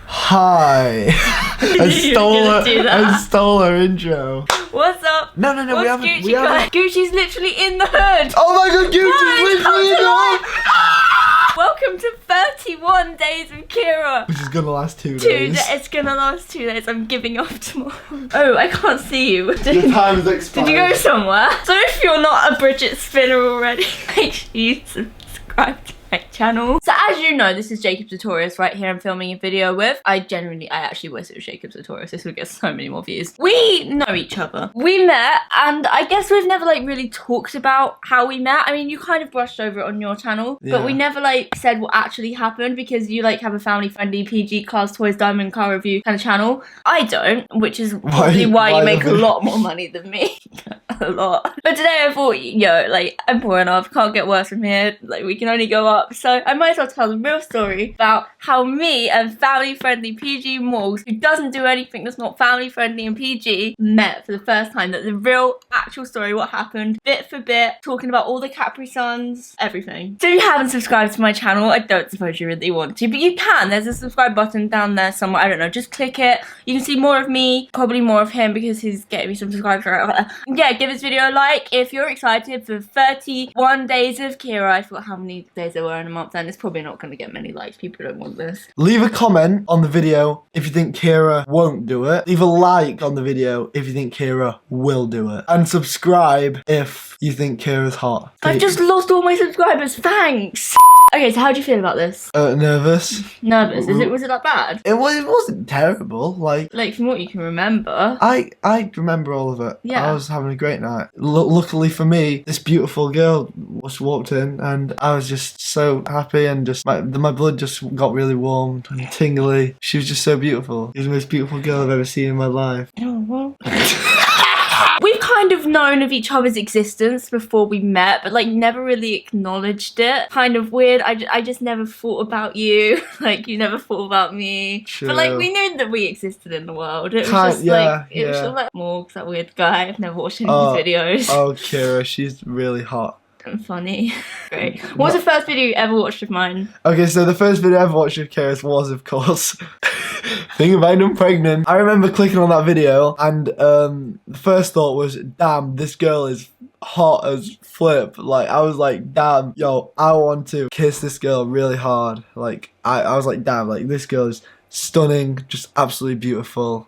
Hi. I stole her intro. What's up? No, we haven't. Gucci's literally in the hood. Oh my god, Gucci's literally in the hood. Welcome to 31 days with Kiera. Which is gonna last 2 days. It's gonna last 2 days. I'm giving off tomorrow. Oh, I can't see you. Your time is expired. Did you go somewhere? So if you're not a Bridget spinner already, make sure you subscribe to my channel. So as you know, this is Jacob's Tutorials right here. I'm filming a video with. I actually wish it was Jacob's Tutorials. This would get so many more views. We know each other. We met, and I guess we've never like really talked about how we met. I mean, you kind of brushed over it on your channel, but we never like said what actually happened because you like have a family-friendly PG Cars, Toys, Diamond Car Review kind of channel. I don't, which is probably why you make a lot more money than me. A lot. But today I thought, yo, like, I'm poor enough, can't get worse from here, like, we can only go up. So I might as well tell the real story about how me and family-friendly PG Morgz, who doesn't do anything that's not family-friendly and PG, met for the first time. That the real, actual story, what happened, bit for bit, talking about all the Capri Suns, everything. So if you haven't subscribed to my channel, I don't suppose you really want to, but you can. There's a subscribe button down there somewhere, I don't know, just click it. You can see more of me, probably more of him because he's getting me some subscribers. Yeah, give this video a like if you're excited for 31 days of Kiera. I forgot how many days there were in a month, and it's probably not going to get many likes. People don't want this. Leave a comment on the video if you think Kiera won't do it. Leave a like on the video if you think Kiera will do it. And subscribe if you think Kiera's hot. I've just lost all my subscribers. Thanks. Okay, so how do you feel about this? Nervous. Nervous? Was it that bad? It wasn't terrible. Like from what you can remember. I remember all of it. Yeah. I was having a great night. Luckily for me, this beautiful girl just walked in, and I was just so happy, and just my blood just got really warm and tingly. She was just so beautiful. She was the most beautiful girl I've ever seen in my life. Oh well. We've kind of known of each other's existence before we met, but like never really acknowledged it. Kind of weird. I just never thought about you. Like you never thought about me. True. But like we knew that we existed in the world. It was just like Morgz, that weird guy. I've never watched any of his videos. Oh, Kiera, she's really hot. And funny. Great. What was the first video you ever watched of mine? Okay, so the first video I ever watched of Kiera's was, of course, Thing About I'm Pregnant. I remember clicking on that video, and the first thought was, damn, this girl is hot as flip. Like, I was like, damn, yo, I want to kiss this girl really hard. Like, I was like, damn, like, this girl is stunning, just absolutely beautiful.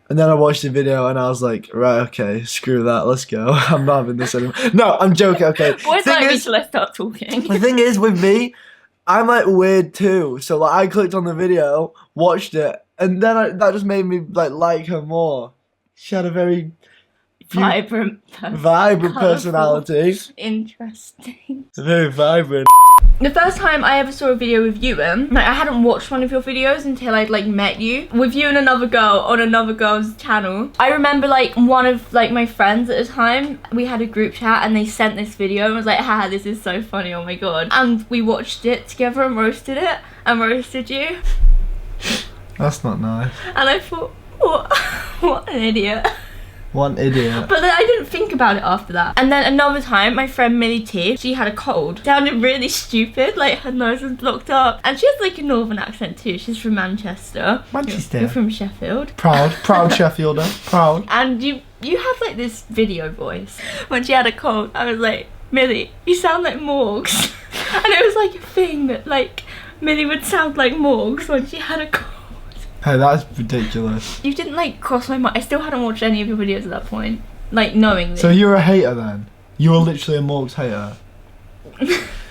And then I watched the video and I was like, right, okay, screw that, let's go. I'm not having this anymore. No, I'm joking, okay. Boys like me till I start talking. The thing is, with me, I'm like weird too. So like I clicked on the video, watched it, and then that just made me like her more. She had a very vibrant personality. Interesting. Very vibrant. The first time I ever saw a video with you in, like I hadn't watched one of your videos until I'd like met you. With you and another girl on another girl's channel. I remember like one of like my friends at the time, we had a group chat and they sent this video and was like, haha, this is so funny, oh my god. And we watched it together and roasted it and roasted you. That's not nice. And I thought, what an idiot. One idiot. But then I didn't think about it after that. And then another time, my friend Millie T, she had a cold. Sounded really stupid, like her nose was blocked up. And she has like a northern accent too. She's from Manchester. Manchester. You're from Sheffield. Proud Sheffielder. Proud. And you have like this video voice. When she had a cold, I was like, Millie, you sound like Morgz. And it was like a thing that like Millie would sound like Morgz when she had a cold. Hey, that's ridiculous. You didn't like cross my mind. I still hadn't watched any of your videos at that point. Like knowingly. So you're a hater then? You were literally a Morgz hater.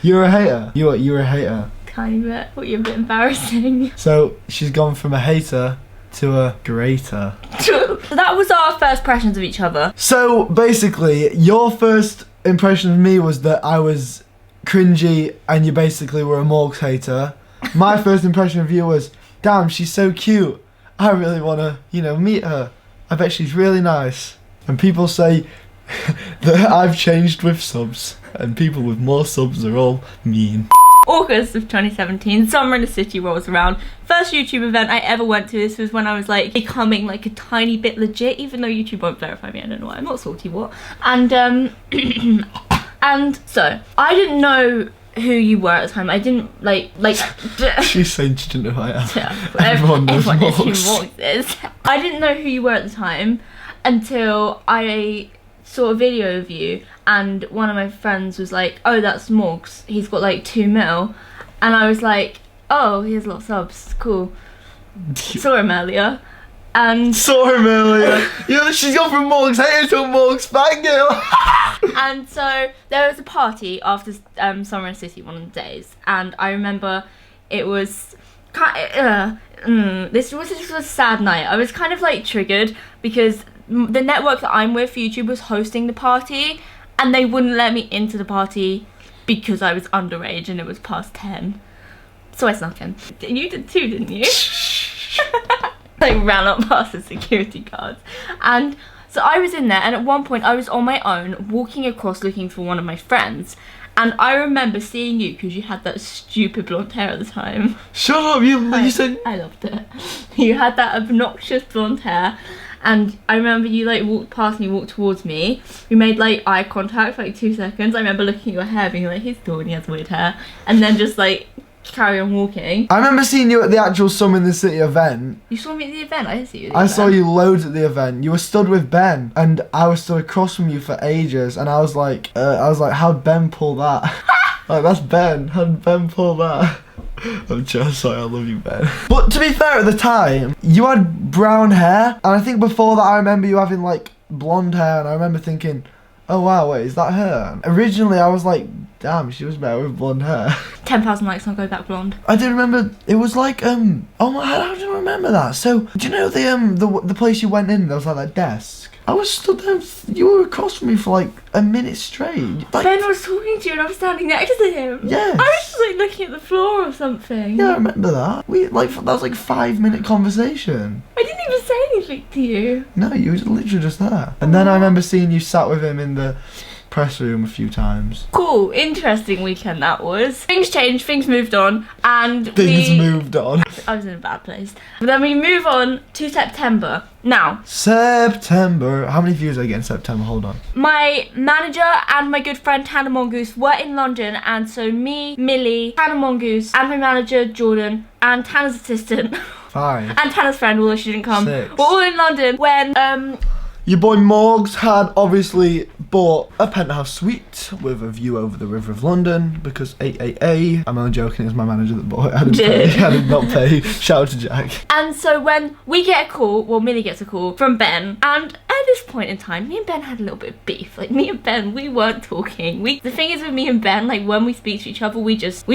You're a hater. You're a hater. Tiny bit. Thought you were a bit embarrassing. So she's gone from a hater to a greater. So that was our first impressions of each other. So basically, your first impression of me was that I was cringy and you basically were a Morgz hater. My first impression of you was, damn, she's so cute. I really want to, meet her. I bet she's really nice. And people say that I've changed with subs, and people with more subs are all mean. August of 2017, summer in the city rolls around. First YouTube event I ever went to. This was when I was like becoming like a tiny bit legit, even though YouTube won't verify me. I don't know why. I'm not salty, what? And and so I didn't know who you were at the time. I didn't like. She's saying she didn't know who I am. Yeah, Everyone knows knows who Morgz. Morgz is. I didn't know who you were at the time until I saw a video of you, and one of my friends was like, "Oh, that's Morgz. He's got like 2 mil," and I was like, "Oh, he has a lot of subs. Cool." Saw him earlier. And saw him earlier. Yeah, she's gone from Morgz hater to Morgz fangirl. And so there was a party after Summer City one of the days, and I remember it was this was a sad night. I was kind of like triggered because the network that I'm with, YouTube, was hosting the party, and they wouldn't let me into the party because I was underage and it was past 10. So I snuck in. You did too, didn't you? Like ran up past the security guards, and so I was in there, and at one point I was on my own walking across looking for one of my friends, and I remember seeing you because you had that stupid blonde hair at the time. Shut up, you said... I loved it. You had that obnoxious blonde hair, and I remember you like walked past me, walked towards me. We made like eye contact for like 2 seconds. I remember looking at your hair being like, he's tall and he has weird hair, and then just like carry on walking. I remember seeing you at the actual Summer in the City event. You saw me at the event? I didn't see you at the I event. saw you loads at the event. You were stood with Ben, and I was stood across from you for ages, and I was like, how'd Ben pull that? Like, that's Ben. How'd Ben pull that? I'm just sorry, I love you, Ben. But to be fair, at the time, you had brown hair, and I think before that I remember you having like blonde hair, and I remember thinking, oh wow, wait, is that her? Originally I was like, damn, she was better with blonde hair. 10,000 likes and I'll go back blonde. I do remember, it was like, oh my, how do you remember that? So, do you know the place you went in, there was like that desk? I was stood there, you were across from me for like a minute straight. Like, Ben was talking to you and I was standing next to him. Yes. I was just like looking at the floor or something. Yeah, I remember that. That was like a 5-minute conversation. I didn't even say anything to you. No, you were literally just there. And then I remember seeing you sat with him in the press room a few times. Cool, interesting weekend that was. Things changed, things moved on, and Things moved on. I was in a bad place. But then we move on to September. Now, September. How many views did I get in September? Hold on. my manager and my good friend Tana Mongoose were in London, and so me, Millie, Tana Mongoose, and my manager Jordan, and Tana's assistant 5. and Tana's friend, although she didn't come, 6. were all in London when Your boy Morgz had obviously bought a penthouse suite with a view over the River of London because I'm only joking, it was my manager that bought it. I did not pay. Shout out to Jack. And so when we get a call, well, Millie gets a call from Ben, and at this point in time, me and Ben had a little bit of beef. Like, me and Ben, we weren't talking. The thing is with me and Ben, like, when we speak to each other, we just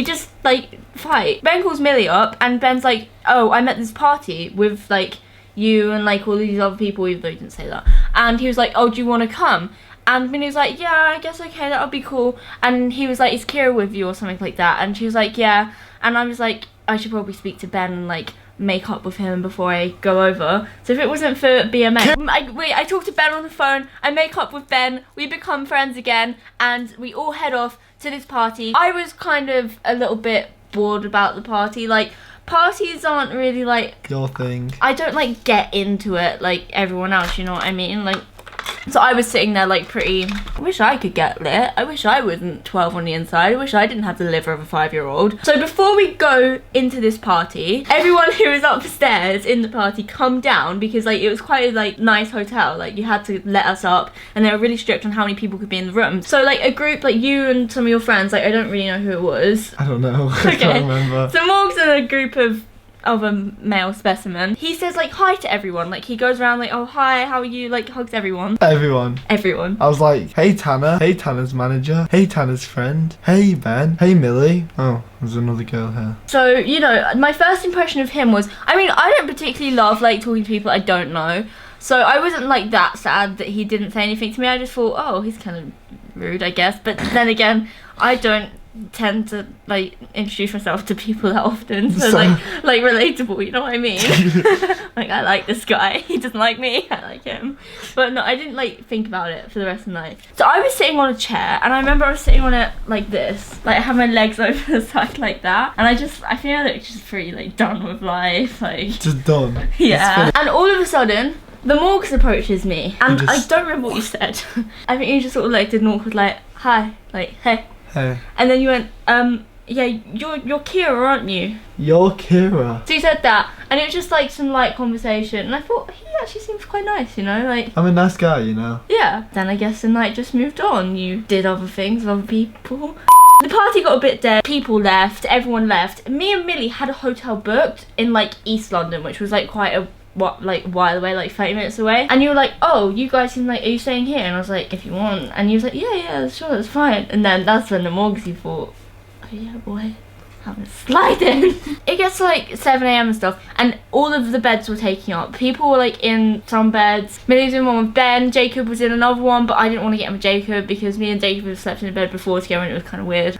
like fight. Ben calls Millie up, and Ben's like, oh, I'm at this party with like you and like all these other people, even though he didn't say that. And he was like, oh, do you want to come? And Millie was like, yeah, I guess okay, that'll be cool. And he was like, is Kiera with you or something like that? And she was like, yeah. And I was like, I should probably speak to Ben and like make up with him before I go over. So if it wasn't for BMX, I talked to Ben on the phone, I make up with Ben, we become friends again, and we all head off to this party. I was kind of a little bit bored about the party. Like, parties aren't really like your thing. I don't like get into it like everyone else, you know what I mean? Like, so I was sitting there like pretty, I wish I could get lit. I wish I wasn't 12 on the inside. I wish I didn't have the liver of a 5-year-old. So before we go into this party, everyone who was upstairs in the party come down because like it was quite a like nice hotel. Like you had to let us up and they were really strict on how many people could be in the room. So like a group, like you and some of your friends, like I don't really know who it was. I don't know. I can't remember. So Morgz and a group of a male specimen. He says like hi to everyone. Like he goes around like, oh hi, how are you? Like hugs everyone. Everyone. I was like, hey Tana. Hey Tana's manager. Hey Tana's friend. Hey Ben. Hey Millie. Oh, there's another girl here. So, you know, my first impression of him was, I mean, I don't particularly love like talking to people I don't know. So I wasn't like that sad that he didn't say anything to me. I just thought, oh, he's kind of rude, I guess. But then again, I don't tend to like introduce myself to people that often, so like relatable, you know what I mean? Like I like this guy, he doesn't like me, I like him. But no, I didn't like think about it for the rest of the night. So I was sitting on a chair and I remember I was sitting on it like this, like I had my legs over the side like that, and I feel like just pretty like done with life, like just done. Yeah. And all of a sudden the Morgz approaches me and I don't remember what you said. I think you just sort of like did an awkward like hi, like hey. Hey. And then you went, yeah, you're Kiera, aren't you? You're Kiera. So you said that, and it was just like some light conversation, and I thought he actually seems quite nice, you know, like. I'm a nice guy, you know. Yeah. Then I guess the night just moved on. You did other things with other people. The party got a bit dead. People left. Everyone left. Me and Millie had a hotel booked in like East London, which was like quite a while away, like 30 minutes away. And you were like, oh, you guys seem like, are you staying here? And I was like, if you want. And you was like, yeah, sure, that's fine. And then that's when the Morgz thought, oh yeah, boy, I'm gonna slide in. It gets like 7 AM and stuff, and all of the beds were taking up. People were like in some beds. Millie was in one with Ben, Jacob was in another one, but I didn't want to get in with Jacob because me and Jacob had slept in a bed before together and it was kind of weird.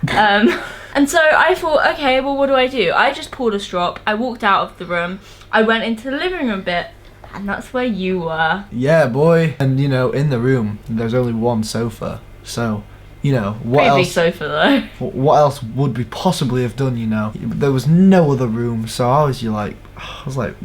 And so I thought, okay, well, what do? I just pulled a strop, I walked out of the room, I went into the living room bit, and that's where you were. Yeah, boy. And you know, in the room, there's only one sofa, so you know, what Pretty else? big sofa though. What else would we possibly have done, you know? There was no other room, so I was like,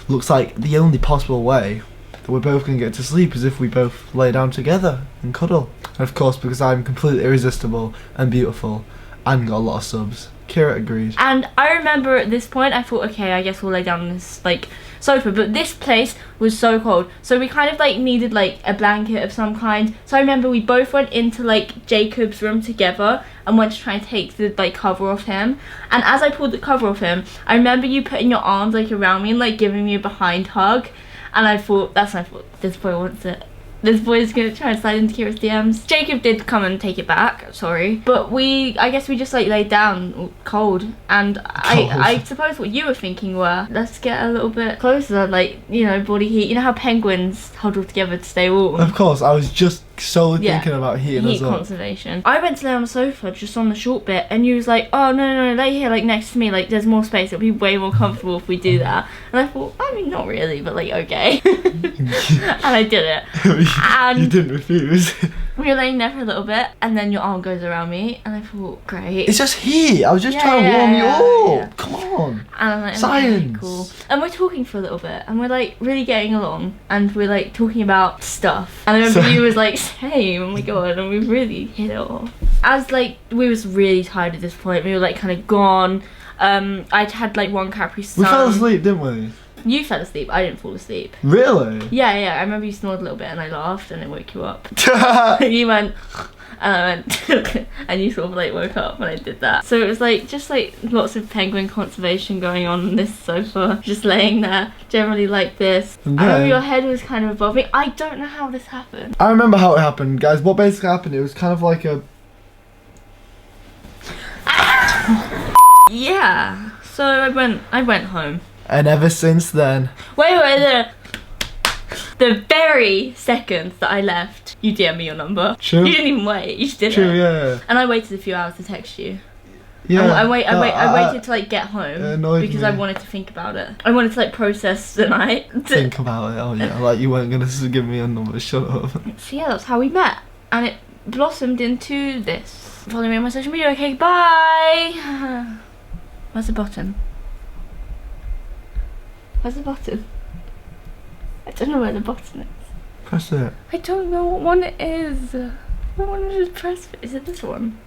looks like the only possible way that we're both gonna get to sleep is if we both lay down together and cuddle. And of course, because I'm completely irresistible and beautiful and got a lot of subs, Kiera agreed. And I remember at this point, I thought, okay, I guess we'll lay down on this like sofa, but this place was so cold, so we kind of like needed like a blanket of some kind. So I remember we both went into like Jacob's room together and went to try and take the like cover off him. And as I pulled the cover off him, I remember you putting your arms like around me and like giving me a behind hug. And I thought, this boy wants it. This boy's gonna try and slide into Kiera's DMs. Jacob did come and take it back, sorry. But I guess we just like laid down cold. And I suppose what you were thinking were, let's get a little bit closer, like, you know, body heat. You know how penguins huddle together to stay warm? Of course, I was just solely thinking about heating us Heat up. conservation. I went to lay on the sofa, just on the short bit, and you was like, oh, no, lay here, like, next to me, like, there's more space, it'll be way more comfortable if we do that. And I thought, I mean, not really, but, like, okay. And I did it. And you didn't refuse. we were laying there for a little bit, and then your arm goes around me, and I thought, great. It's just heat. I was just trying to warm you up. Come on. And I'm like, Science. okay, cool. And we're talking for a little bit, and we're like really getting along, and we're like talking about stuff. And I remember you was like, same, oh my god, and we really hit it off. As like, we was really tired at this point, we were like kind of gone. I'd had like one Capri Sun. We fell asleep, didn't we? You fell asleep, I didn't fall asleep. Really? Yeah, I remember you snored a little bit and I laughed and it woke you up. You went, and I went, and you sort of like woke up when I did that. So it was like, just like lots of penguin conservation going on this sofa, just laying there, generally like this. Okay. I remember your head was kind of above me. I don't know how this happened. I remember how it happened, guys. What basically happened, it was kind of like a... Yeah, so I went home. And ever since then... Wait, the very second that I left, you DM'd me your number. True. You didn't even wait, you just did True, it. yeah. And I waited a few hours to text you. Yeah. I waited to like get home because me. I wanted to think about it. I wanted to like process the night. Think about it, oh yeah, like you weren't gonna give me a number, shut up. So yeah, that's how we met. And it blossomed into this. Follow me on my social media, okay, bye! Where's the button? Where's the button? I don't know where the button is. Press it. I don't know what one it is. What one is press? Is it this one?